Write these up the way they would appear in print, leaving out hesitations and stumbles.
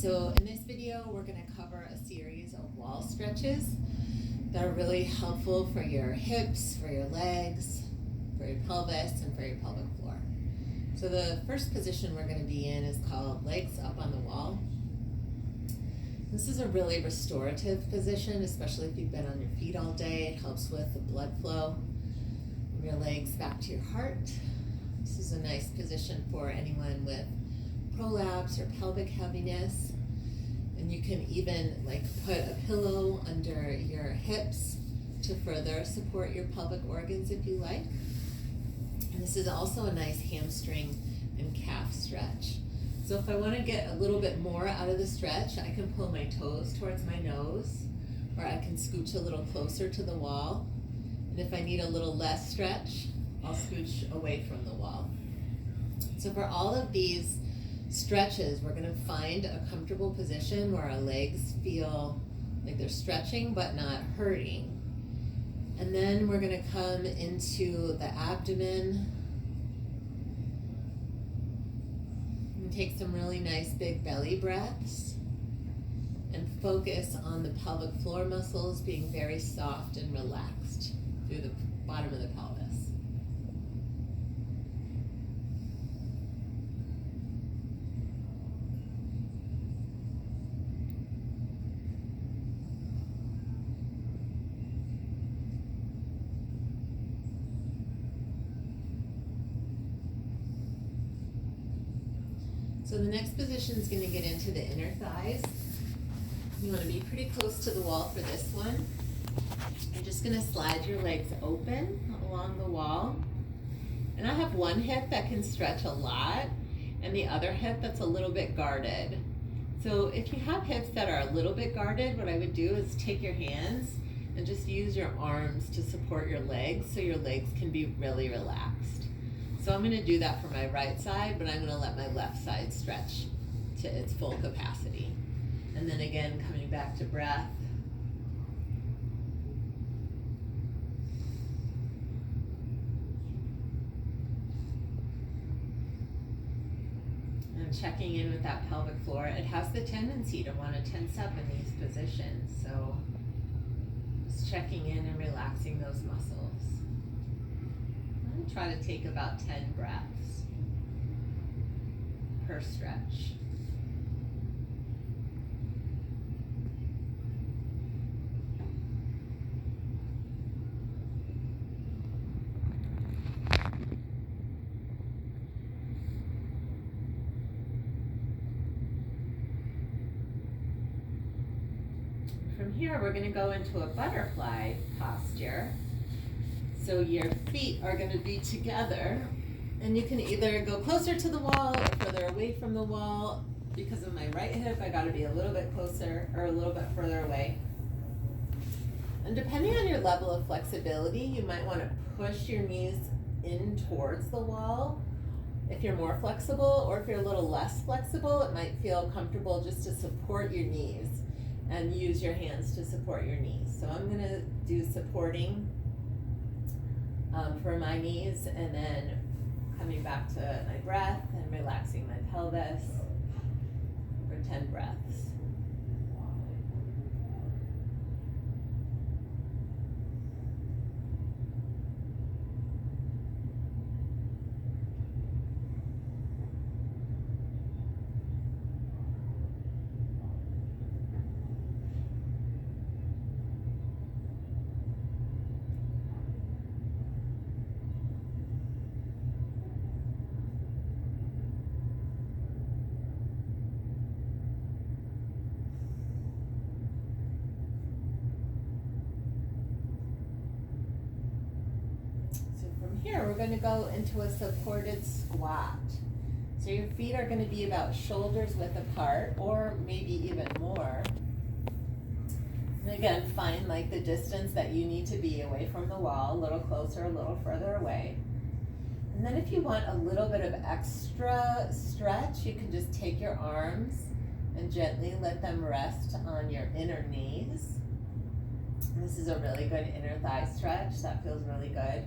So in this video, we're going to cover a series of wall stretches that are really helpful for your hips, for your legs, for your pelvis, and for your pelvic floor. So the first position we're going to be in is called legs up on the wall. This is a really restorative position, especially if you've been on your feet all day. It helps with the blood flow from your legs back to your heart. This is a nice position for anyone with prolapse or pelvic heaviness. And you can even put a pillow under your hips to further support your pelvic organs if you like. And this is also a nice hamstring and calf stretch. So if I want to get a little bit more out of the stretch, I can pull my toes towards my nose, or I can scooch a little closer to the wall. And if I need a little less stretch, I'll scooch away from the wall. So for all of these stretches, we're going to find a comfortable position where our legs feel like they're stretching but not hurting. And then we're going to come into the abdomen and take some really nice big belly breaths and focus on the pelvic floor muscles being very soft and relaxed through the bottom of the pelvis. So the next position is going to get into the inner thighs. You want to be pretty close to the wall for this one. You're just going to slide your legs open along the wall. And I have one hip that can stretch a lot and the other hip that's a little bit guarded. So if you have hips that are a little bit guarded, what I would do is take your hands and just use your arms to support your legs so your legs can be really relaxed. So I'm going to do that for my right side, but I'm going to let my left side stretch to its full capacity. And then again, coming back to breath. And checking in with that pelvic floor. It has the tendency to want to tense up in these positions. So just checking in and relaxing those muscles. Try to take about 10 breaths per stretch. From here, we're going to go into a butterfly posture. So your feet are going to be together, and you can either go closer to the wall or further away from the wall. Because of my right hip, I got to be a little bit closer or a little bit further away. And depending on your level of flexibility, you might want to push your knees in towards the wall if you're more flexible, or if you're a little less flexible, it might feel comfortable just to support your knees and use your hands to support your knees. So I'm going to do supporting for my knees, and then coming back to my breath and relaxing my pelvis for 10 breaths. Here, we're going to go into a supported squat. So your feet are going to be about shoulders width apart, or maybe even more. And again, find the distance that you need to be away from the wall, a little closer, a little further away. And then if you want a little bit of extra stretch, you can just take your arms and gently let them rest on your inner knees. And this is a really good inner thigh stretch. That feels really good.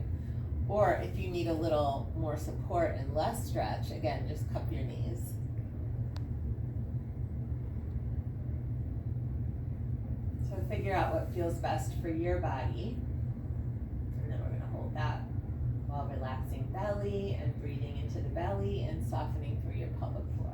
Or if you need a little more support and less stretch, again, just cup your knees. So figure out what feels best for your body. And then we're going to hold that while relaxing belly and breathing into the belly and softening through your pelvic floor.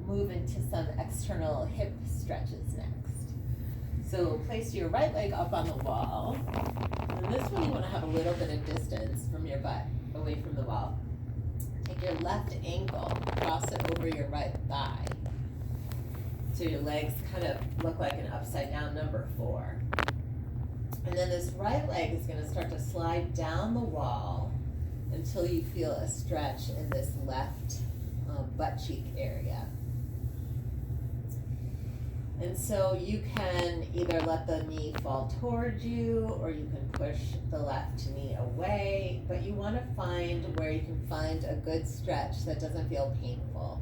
Move into some external hip stretches next. So place your right leg up on the wall. And this one you want to have a little bit of distance from your butt, away from the wall. Take your left ankle, cross it over your right thigh. So your legs kind of look like an upside down number 4. And then this right leg is going to start to slide down the wall until you feel a stretch in this left butt cheek area. And so you can either let the knee fall towards you or you can push the left knee away, but you want to find where you can find a good stretch that doesn't feel painful.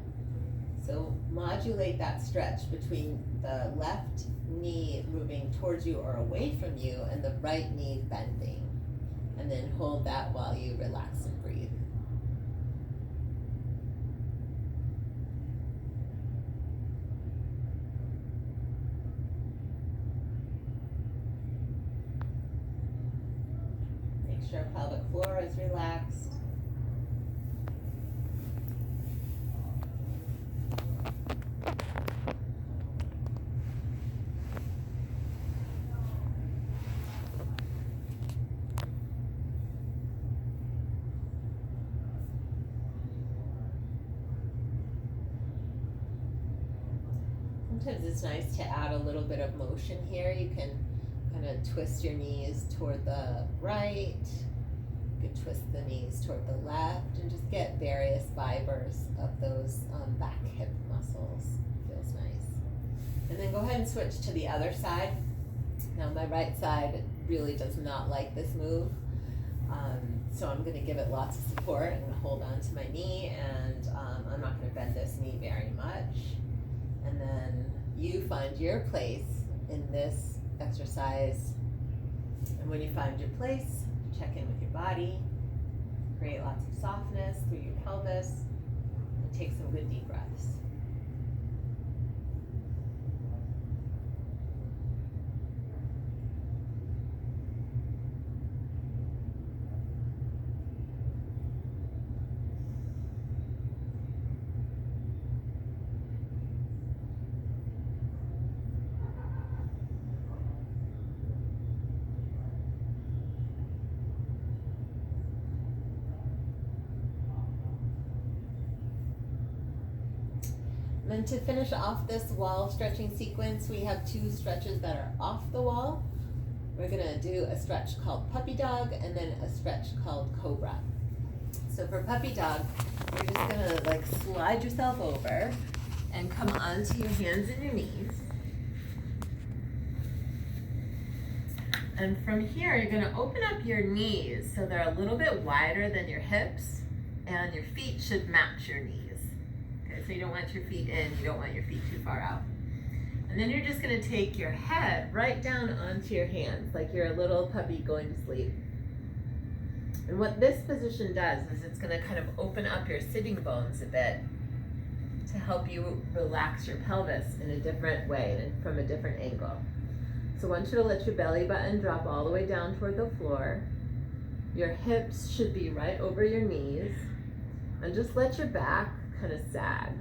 So modulate that stretch between the left knee moving towards you or away from you and the right knee bending. And then hold that while you relax and breathe. Make sure pelvic floor is relaxed. Sometimes it's nice to add a little bit of motion here. You can kind of twist your knees toward the right. You can twist the knees toward the left and just get various fibers of those back hip muscles. Feels nice. And then go ahead and switch to the other side. Now my right side really does not like this move. So I'm going to give it lots of support. I'm going to hold on to my knee and I'm not going to bend this knee very much. And then you find your place in this exercise. And when you find your place, check in with your body, create lots of softness through your pelvis, and take some good deep breaths. Then to finish off this wall stretching sequence, we have 2 stretches that are off the wall. We're gonna do a stretch called puppy dog and then a stretch called cobra. So for puppy dog, you're just gonna like slide yourself over and come onto your hands and your knees. And from here, you're gonna open up your knees so they're a little bit wider than your hips, and your feet should match your knees. So you don't want your feet in, you don't want your feet too far out. And then you're just gonna take your head right down onto your hands, like you're a little puppy going to sleep. And what this position does is it's gonna kind of open up your sitting bones a bit to help you relax your pelvis in a different way and from a different angle. So I want you to let your belly button drop all the way down toward the floor. Your hips should be right over your knees. And just let your back kind of sag.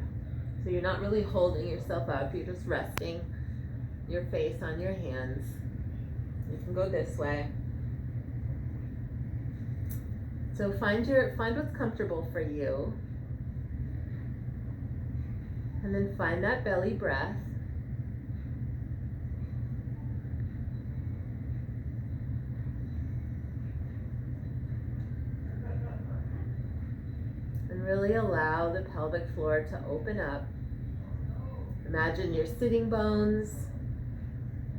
So you're not really holding yourself up, you're just resting your face on your hands. You can go this way. So find what's comfortable for you. And then find that belly breath. And really allow the pelvic floor to open up. Imagine your sitting bones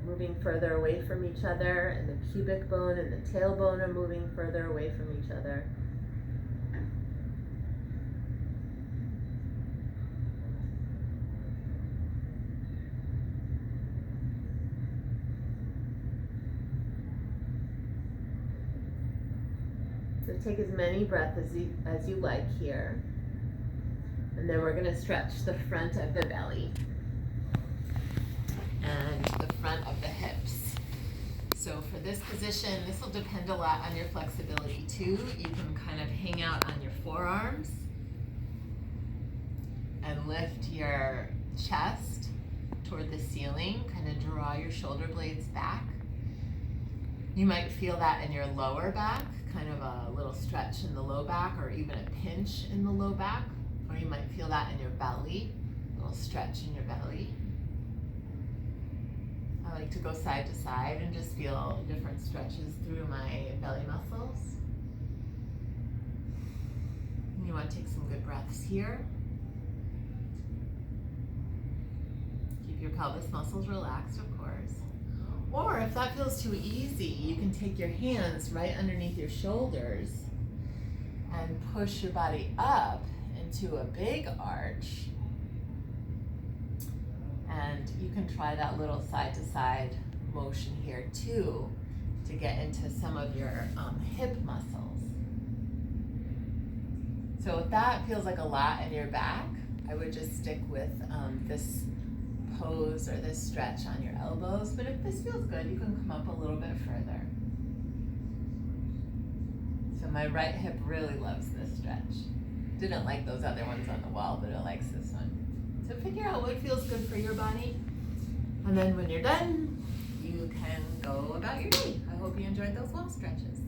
moving further away from each other, and the pubic bone and the tailbone are moving further away from each other. So take as many breaths as you like here. And then we're going to stretch the front of the belly and the front of the hips. So for this position, this will depend a lot on your flexibility too. You can kind of hang out on your forearms and lift your chest toward the ceiling, kind of draw your shoulder blades back. You might feel that in your lower back, kind of a little stretch in the low back or even a pinch in the low back. Or you might feel that in your belly, a little stretch in your belly. I like to go side to side and just feel different stretches through my belly muscles. And you want to take some good breaths here. Keep your pelvis muscles relaxed, of course. Or if that feels too easy, you can take your hands right underneath your shoulders and push your body up into a big arch. And you can try that little side to side motion here too to get into some of your hip muscles. So if that feels like a lot in your back, I would just stick with this pose or this stretch on your elbows. But if this feels good, you can come up a little bit further. So my right hip really loves this stretch. Didn't like those other ones on the wall, but it likes this one. So figure out what feels good for your body. And then when you're done, you can go about your day. I hope you enjoyed those wall stretches.